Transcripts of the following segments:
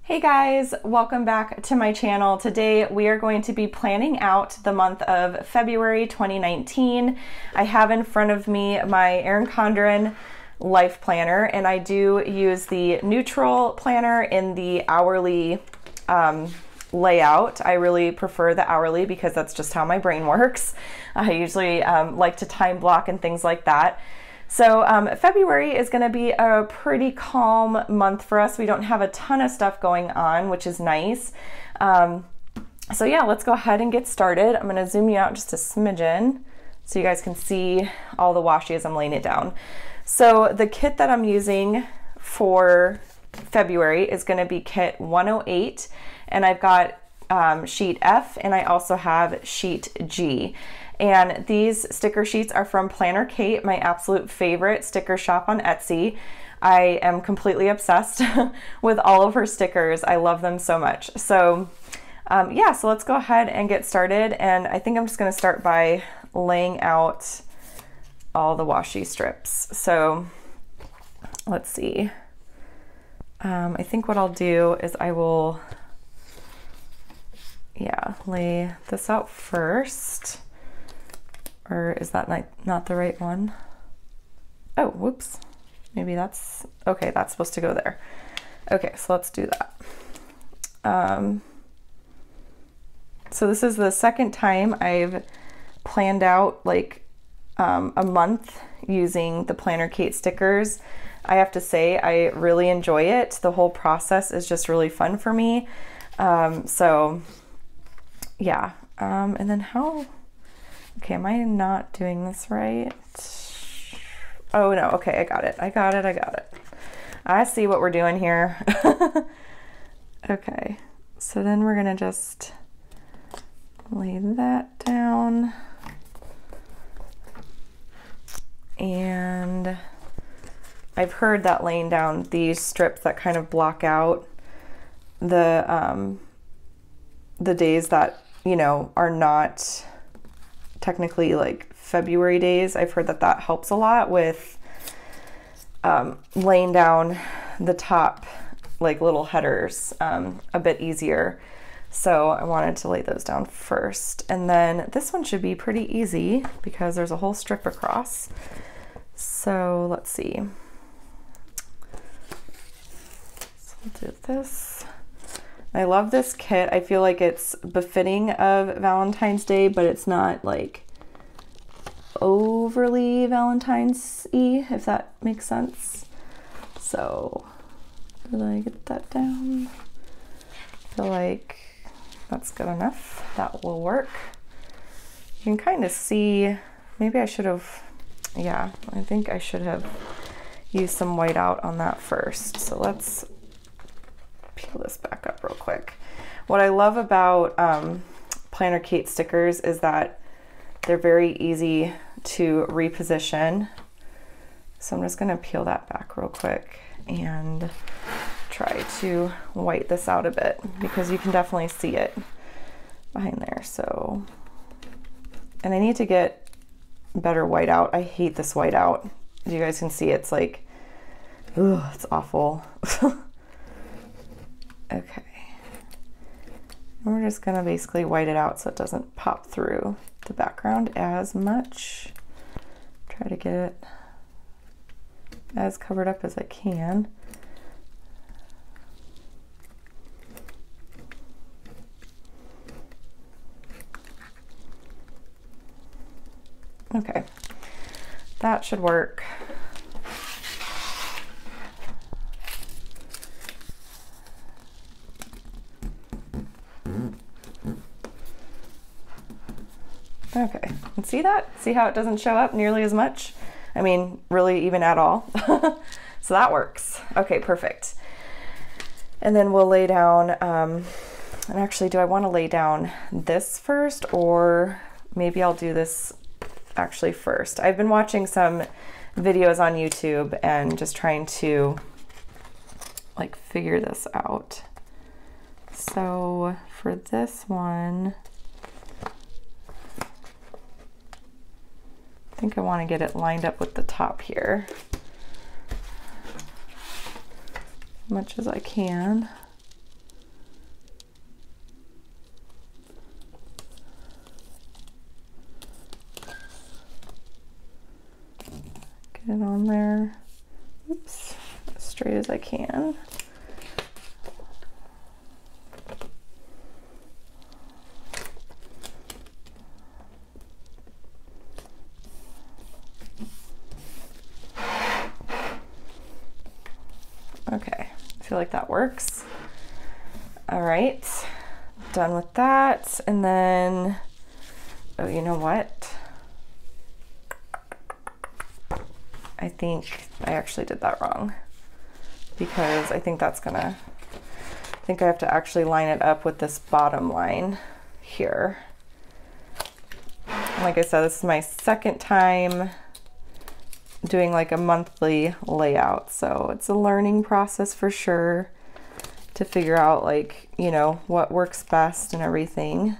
Hey guys, welcome back to my channel. Today we are going to be planning out the month of February 2019. I have in front of me my Erin Condren Life Planner, and I do use the neutral planner in the hourly layout. I really prefer the hourly because that's just how my brain works. I usually like to time block and things like that. So February is going to be a pretty calm month for us. We don't have a ton of stuff going on, which is nice. So yeah, let's go ahead and get started. I'm going to zoom you out just a smidgen so you guys can see all the washi as I'm laying it down. So the kit that I'm using for February is going to be kit 108, and I've got sheet F and I also have sheet G. And these sticker sheets are from Planner Kate, my absolute favorite sticker shop on Etsy. I am completely obsessed with all of her stickers. I love them so much. So yeah, so let's go ahead and get started. And I think I'm just gonna start by laying out all the washi strips. So let's see. I think what I'll do is I will, yeah, lay this out first. Or is that not the right one? Oh, whoops. Maybe that's, okay, that's supposed to go there. Okay, so let's do that. So this is the second time I've planned out like a month using the Planner Kate stickers. I have to say I really enjoy it. The whole process is just really fun for me. So yeah, and then how... Okay, am I not doing this right? Oh no, okay, I got it. I see what we're doing here. Okay, so then we're gonna just lay that down. And I've heard that laying down these strips that kind of block out the days that, you know, are not technically like February days. I've heard that that helps a lot with laying down the top like little headers a bit easier. So I wanted to lay those down first. And then this one should be pretty easy because there's a whole strip across. So let's see. So we'll do this. I love this kit. I feel like it's befitting of Valentine's Day, but it's not like overly Valentine's-y, if that makes sense. So, did I get that down? I feel like that's good enough. That will work. You can kind of see, maybe I should have, yeah, I think I should have used some white out on that first. So let's peel this back up real quick. What I love about Planner Kate stickers is that they're very easy to reposition. So I'm just gonna peel that back real quick and try to white this out a bit because you can definitely see it behind there. So, and I need to get better white out. I hate this white out. As you guys can see, it's like, ugh, it's awful. Okay, and we're just gonna basically white it out so it doesn't pop through the background as much. Try to get it as covered up as I can. Okay, that should work. Okay, and see that? See how it doesn't show up nearly as much? I mean, really even at all. So that works. Okay, perfect. And then we'll lay down, and actually, do I want to lay down this first, or maybe I'll do this actually first? I've been watching some videos on YouTube and just trying to like figure this out. So for this one, I think I want to get it lined up with the top here as much as I can. Oops, as straight as I can. Okay, I feel like that works. All right, done with that. And then, oh, you know what? I think I actually did that wrong, because I think that's gonna, I think I have to actually line it up with this bottom line here. Like I said, this is my second time doing like a monthly layout, so it's a learning process for sure to figure out, like, you know, what works best and everything.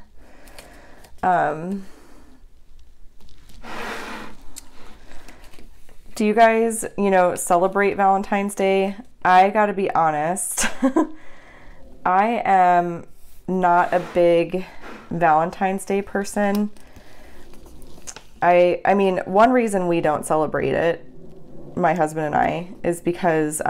Do you guys, you know, celebrate Valentine's Day? I gotta be honest, I am not a big Valentine's Day person. I mean, one reason we don't celebrate it, my husband and I, is because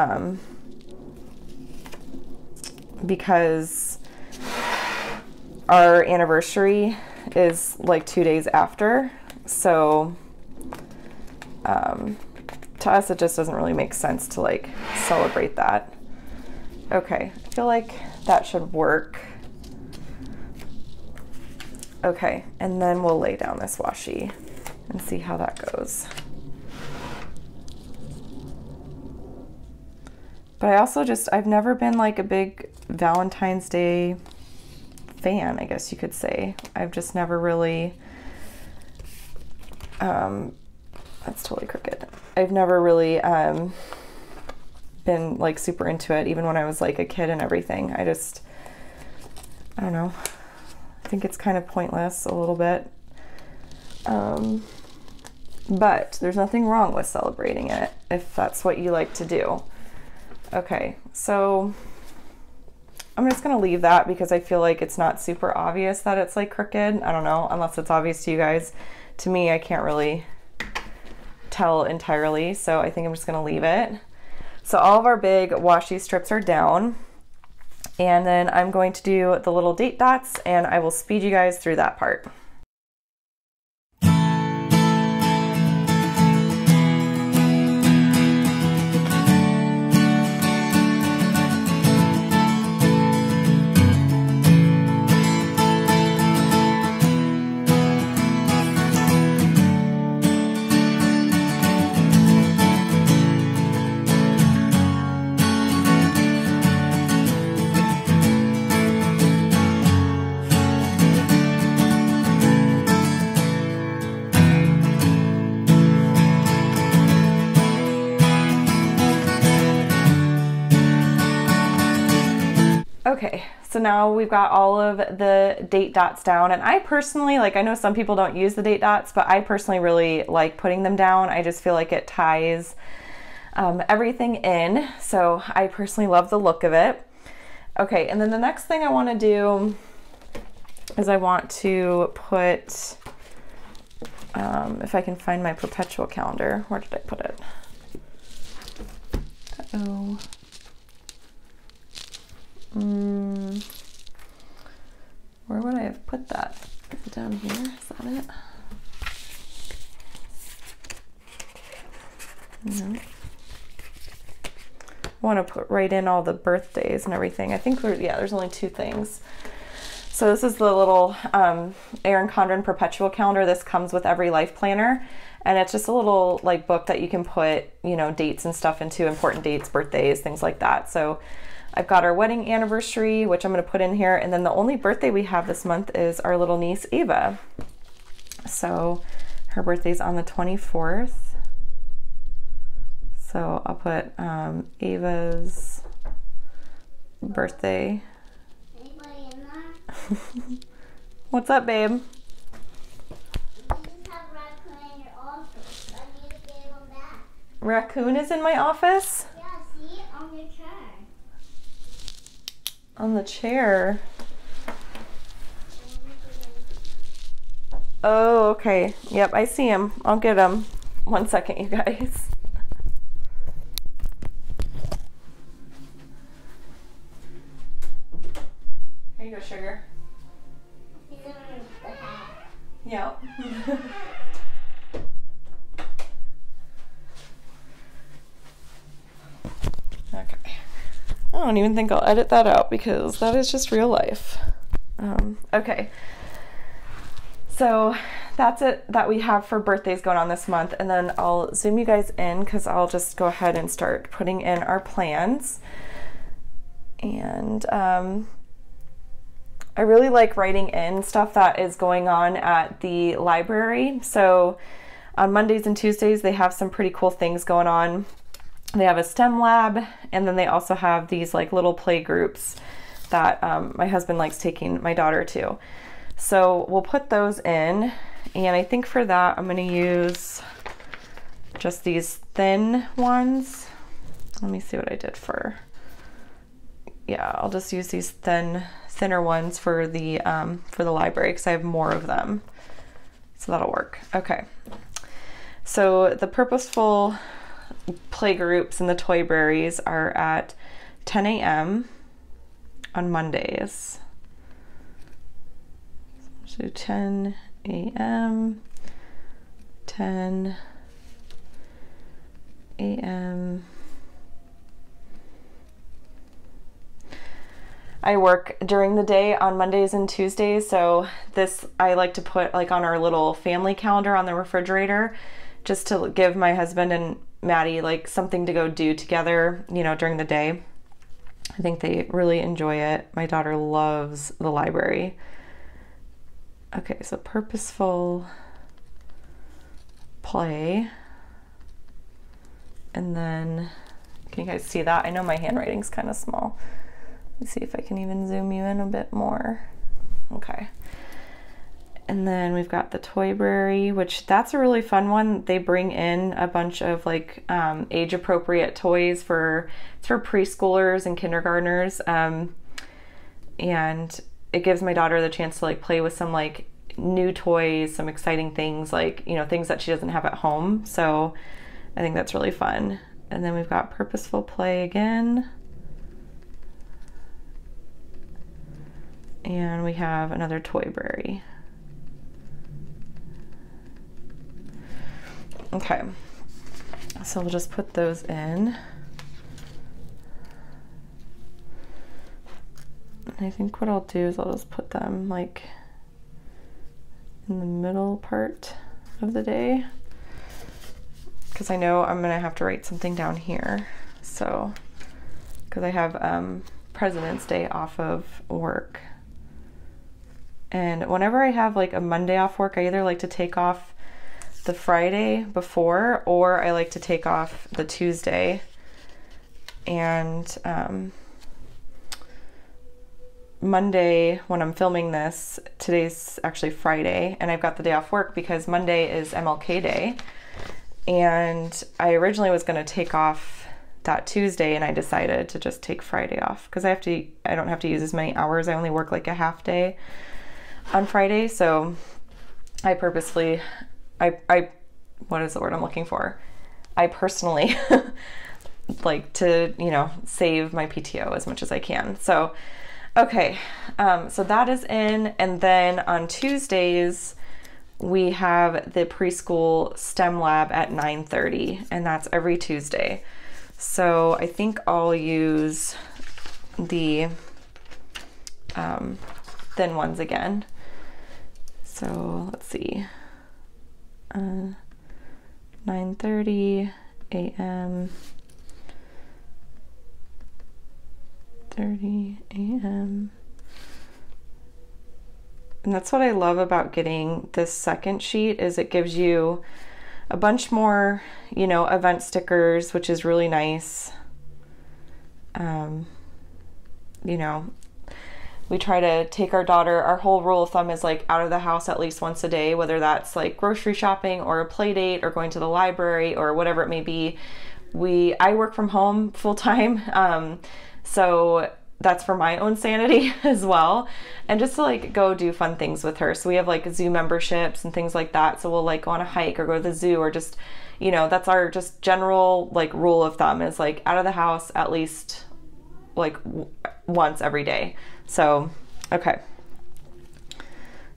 our anniversary is like 2 days after. So to us, it just doesn't really make sense to like celebrate that. Okay, I feel like that should work. Okay, and then we'll lay down this washi and see how that goes. But I also I've never been like a big Valentine's Day fan, I guess you could say. I've just never really, that's totally crooked. I've never really been like super into it, even when I was like a kid and everything. I don't know. I think it's kind of pointless a little bit. But there's nothing wrong with celebrating it if that's what you like to do. Okay, so I'm just gonna leave that because I feel like it's not super obvious that it's like crooked. I don't know, unless it's obvious to you guys. To me, I can't really tell entirely, so I think I'm just gonna leave it. So all of our big washi strips are down, and then I'm going to do the little date dots, and I will speed you guys through that part. Okay, so now we've got all of the date dots down, and I personally, like, I know some people don't use the date dots, but I personally really like putting them down. I just feel like it ties everything in, so I personally love the look of it. Okay, and then the next thing I want to do is I want to put, if I can find my perpetual calendar, where did I put it? Uh-oh. Where would I have put that? Is it down here? Is that it? No. I want to put right in all the birthdays and everything. I think there's only 2 things. So this is the little Erin Condren perpetual calendar. This comes with every life planner, and it's just a little like book that you can put, you know, dates and stuff into, important dates, birthdays, things like that. So I've got our wedding anniversary, which I'm going to put in here, and then the only birthday we have this month is our little niece Ava. So her birthday's on the 24th. So I'll put Ava's birthday. Anybody in there? What's up, babe? You just have raccoon in your office. I need to get him back. Raccoon is in my office? Yeah, see? On your chair. On the chair. Oh, okay. Yep, I see him. I'll get him. 1 second, you guys. sugar? He's in the hat. Yep. Okay. I don't even think I'll edit that out because that is just real life. Okay. So that's it that we have for birthdays going on this month, and then I'll zoom you guys in because I'll just go ahead and start putting in our plans. And I really like writing in stuff that is going on at the library. So on Mondays and Tuesdays they have some pretty cool things going on. They have a STEM lab, and then they also have these like little play groups that my husband likes taking my daughter to. So we'll put those in, and I think for that I'm going to use just these thin ones. Let me see what I did for, yeah, I'll just use these thinner ones for the library because I have more of them. So that'll work. Okay. So the purposeful play groups and the toy berries are at 10 a.m. on Mondays. So 10 a.m., 10 a.m. I work during the day on Mondays and Tuesdays, so this I like to put like on our little family calendar on the refrigerator just to give my husband and Maddie like something to go do together, you know, during the day. I think they really enjoy it. My daughter loves the library. Okay, so purposeful play. And then, can you guys see that? I know my handwriting's kind of small. Let's see if I can even zoom you in a bit more. Okay. And then we've got the Toyberry, which that's a really fun one. They bring in a bunch of like age appropriate toys for preschoolers and kindergartners. And it gives my daughter the chance to like play with some like new toys, some exciting things, like, you know, things that she doesn't have at home. So I think that's really fun. And then we've got purposeful play again. And we have another Toyberry. Okay, so we'll just put those in. And I think what I'll do is I'll just put them like in the middle part of the day, because I know I'm gonna have to write something down here. So, because I have President's Day off of work. And whenever I have like a Monday off work, I either like to take off the Friday before, or I like to take off the Tuesday. And Monday, when I'm filming this, today's actually Friday, and I've got the day off work because Monday is MLK Day. And I originally was going to take off that Tuesday, and I decided to just take Friday off because I don't have to use as many hours. I only work like a half day on Friday, so I purposely, what is the word I'm looking for? I personally like to, you know, save my PTO as much as I can. So, okay, so that is in, and then on Tuesdays, we have the preschool STEM lab at 9:30, and that's every Tuesday. So I think I'll use the thin ones again. So let's see, 9:30 a.m. 30 a.m. And that's what I love about getting this second sheet, is it gives you a bunch more, you know, event stickers, which is really nice. You know, we try to take our daughter, our whole rule of thumb is like out of the house at least once a day, whether that's like grocery shopping or a play date or going to the library or whatever it may be. I work from home full time. So that's for my own sanity as well. And just to like go do fun things with her. So we have like zoo memberships and things like that. So we'll like go on a hike or go to the zoo, or just, you know, that's our just general like rule of thumb, is like out of the house at least like once every day. So Okay.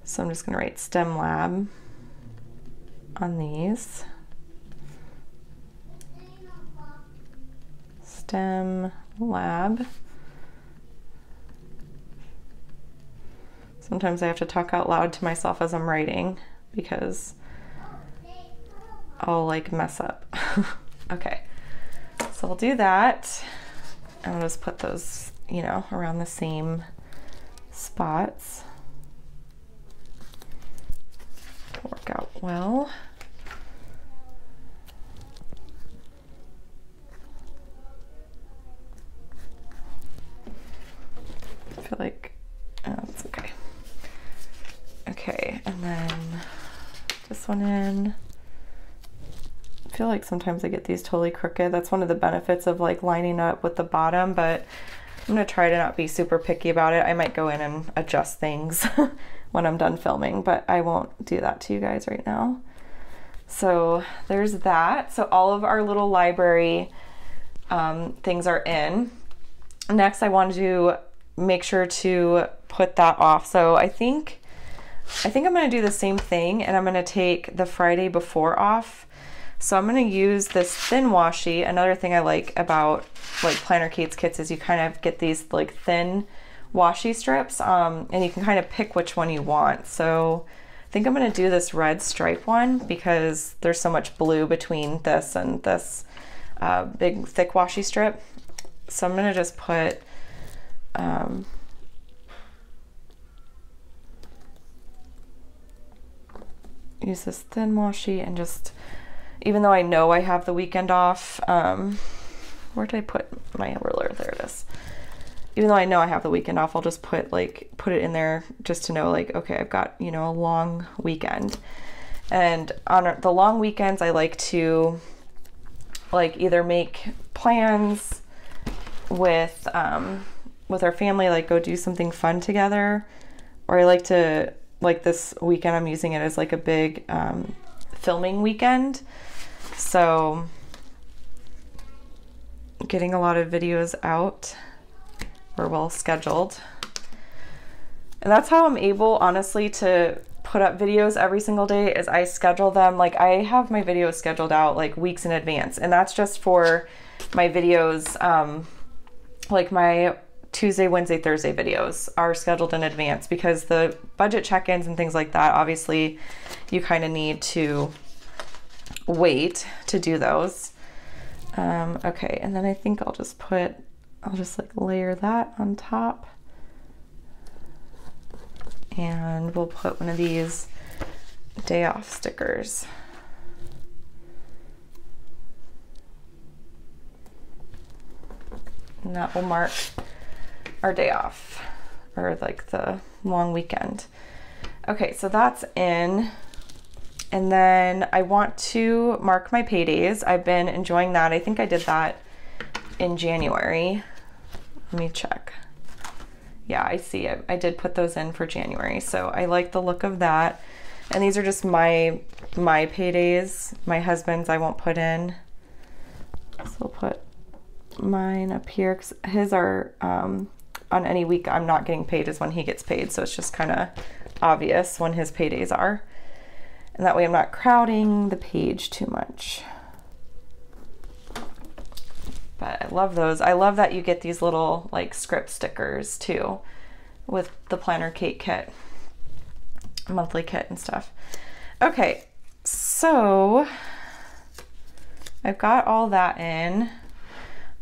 So I'm just gonna write STEM lab on these. STEM lab. Sometimes I have to talk out loud to myself as I'm writing because I'll like mess up. Okay, so I'll do that. I'll just put those, you know, around the same spots. It'll work out well. I feel like, oh, that's okay. Okay, and then this one in. I feel like sometimes I get these totally crooked. That's one of the benefits of like lining up with the bottom, but I'm gonna try to not be super picky about it. I might go in and adjust things when I'm done filming, but I won't do that to you guys right now. So there's that. So all of our little library things are in. Next, I wanted to make sure to put that off. So I think I'm gonna do the same thing, and I'm gonna take the Friday before off. So I'm gonna use this thin washi. Another thing I like about like Planner Kate's kits is you kind of get these like thin washi strips, and you can kind of pick which one you want. So I think I'm gonna do this red stripe one because there's so much blue between this and this big thick washi strip. So I'm gonna just put use this thin washi and just, even though I know I have the weekend off, where did I put my ruler? There it is. Even though I know I have the weekend off, I'll just put it in there just to know like, okay, I've got, you know, a long weekend. And on the long weekends, I like to like either make plans with our family, like go do something fun together, or I like to, like this weekend I'm using it as like a big filming weekend. So getting a lot of videos out or well scheduled. And that's how I'm able, honestly, to put up videos every single day is I schedule them. Like I have my videos scheduled out like weeks in advance, and that's just for my videos. Like my Tuesday, Wednesday, Thursday videos are scheduled in advance because the budget check-ins and things like that, obviously you kind of need to wait to do those. Okay, and then I think I'll just like layer that on top, and we'll put one of these day off stickers. And that will mark our day off, or like the long weekend. Okay, so that's in. And then I want to mark my paydays. I've been enjoying that. I think I did that in January. Let me check. Yeah, I see it. I did put those in for January. So I like the look of that. And these are just my paydays. My husband's I won't put in. So I'll put mine up here, 'cause his are on any week I'm not getting paid is when he gets paid. So it's just kind of obvious when his paydays are. And that way I'm not crowding the page too much. But I love those. I love that you get these little like script stickers too with the Planner Kate kit, monthly kit and stuff. Okay, so I've got all that in.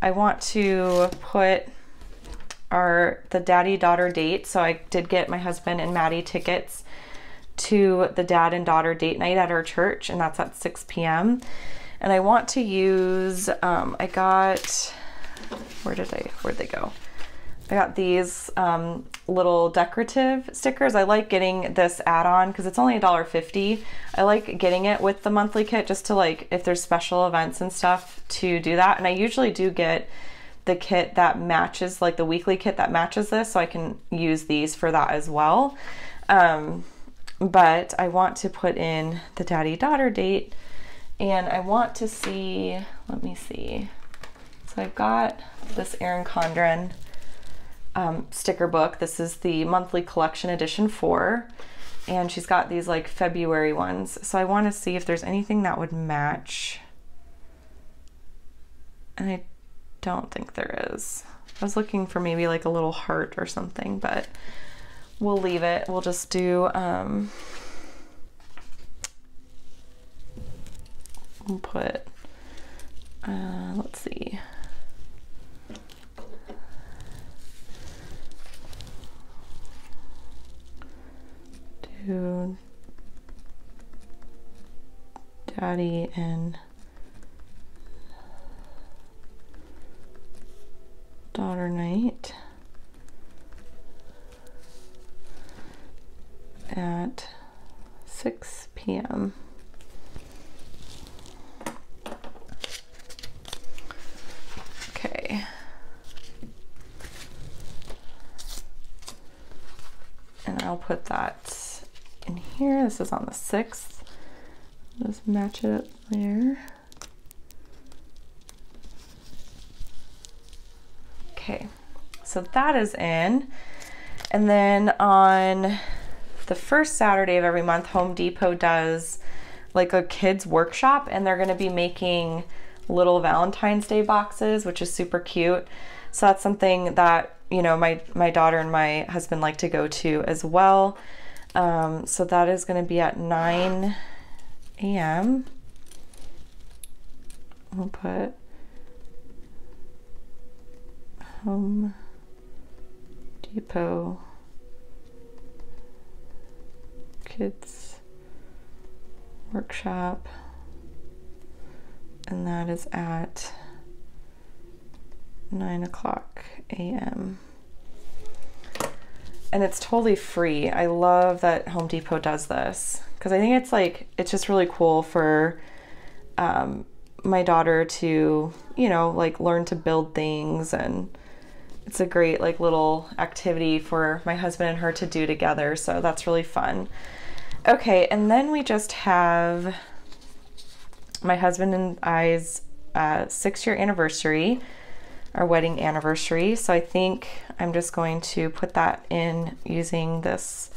I want to put the daddy-daughter date. So I did get my husband and Maddie tickets to the dad and daughter date night at our church, and that's at 6 p.m. And I want to use, I got, where'd they go? I got these little decorative stickers. I like getting this add-on because it's only $1.50. I like getting it with the monthly kit just to like, if there's special events and stuff, to do that. And I usually do get the kit that matches, like the weekly kit that matches this, so I can use these for that as well. But I want to put in the daddy-daughter date, and I want to see, let me see. So I've got this Erin Condren sticker book. This is the monthly collection edition 4, and she's got these like February ones. So I want to see if there's anything that would match. And I don't think there is. I was looking for maybe like a little heart or something, but we'll leave it. We'll just do, we'll put, let's see. Do Daddy and Daughter night at 6 p.m. Okay. And I'll put that in here. This is on the 6th. Just match it up there. Okay, so that is in. And then on the first Saturday of every month, Home Depot does like a kids workshop, and they're gonna be making little Valentine's Day boxes, which is super cute. So that's something that, you know, my daughter and my husband like to go to as well. So that is gonna be at 9 a.m. We'll put Home Depot Kids Workshop, and that is at 9 o'clock a.m. And it's totally free. I love that Home Depot does this, because I think it's like, it's just really cool for my daughter to, you know, like learn to build things, and it's a great like little activity for my husband and her to do together. So that's really fun. Okay, and then we just have my husband and I's 6-year anniversary, our wedding anniversary. So I think I'm just going to put that in using this.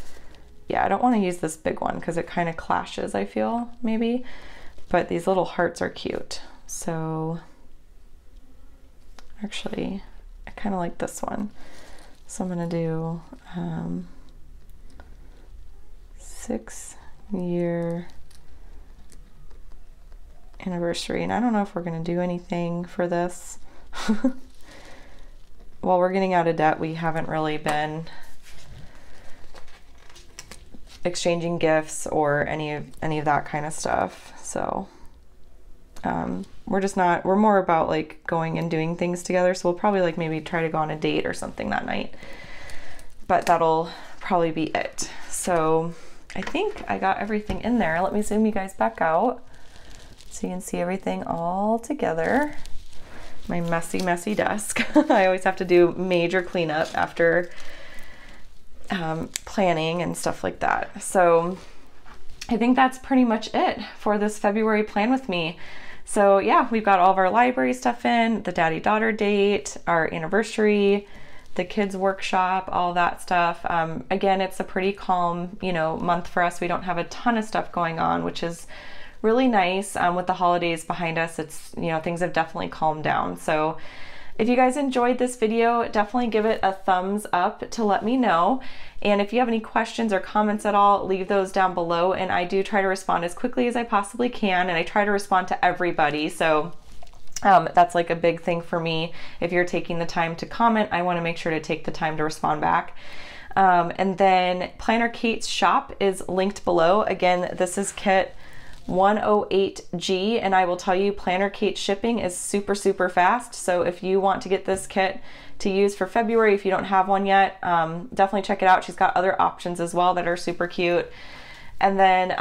Yeah, I don't want to use this big one because it kind of clashes, I feel, maybe. But these little hearts are cute. So actually, I kind of like this one. So I'm going to do 6-year anniversary. And I don't know if we're going to do anything for this. While we're getting out of debt, we haven't really been exchanging gifts or any of that kind of stuff. So we're more about like going and doing things together. So we'll probably like maybe try to go on a date or something that night, but that'll probably be it. So I think I got everything in there. Let me zoom you guys back out so you can see everything all together. My messy desk. I always have to do major cleanup after planning and stuff like that. So I think that's pretty much it for this February plan with me. So yeah, we've got all of our library stuff in, the daddy-daughter date, our anniversary, the kids workshop, all that stuff. Again, it's a pretty calm, you know, month for us. We don't have a ton of stuff going on, which is really nice. With the holidays behind us, it's, you know, things have definitely calmed down. So if you guys enjoyed this video, definitely give it a thumbs up to let me know. And if you have any questions or comments at all, leave those down below. And I do try to respond as quickly as I possibly can. And I try to respond to everybody. So that's like a big thing for me. If you're taking the time to comment, I want to make sure to take the time to respond back. And then Planner Kate's shop is linked below. Again, this is kit 108G, and I will tell you, Planner Kate shipping is super fast. So if you want to get this kit to use for February, if you don't have one yet, definitely check it out. She's got other options as well that are super cute. And then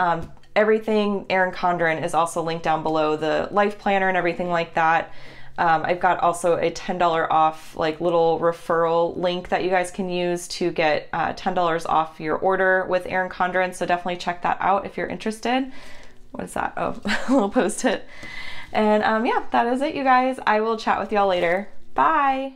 everything Erin Condren is also linked down below, the life planner and everything like that. I've got also a $10 off like little referral link that you guys can use to get $10 off your order with Erin Condren. So definitely check that out if you're interested. What is that? Oh, a little post-it. And yeah, that is it, you guys. I will chat with y'all later. Bye.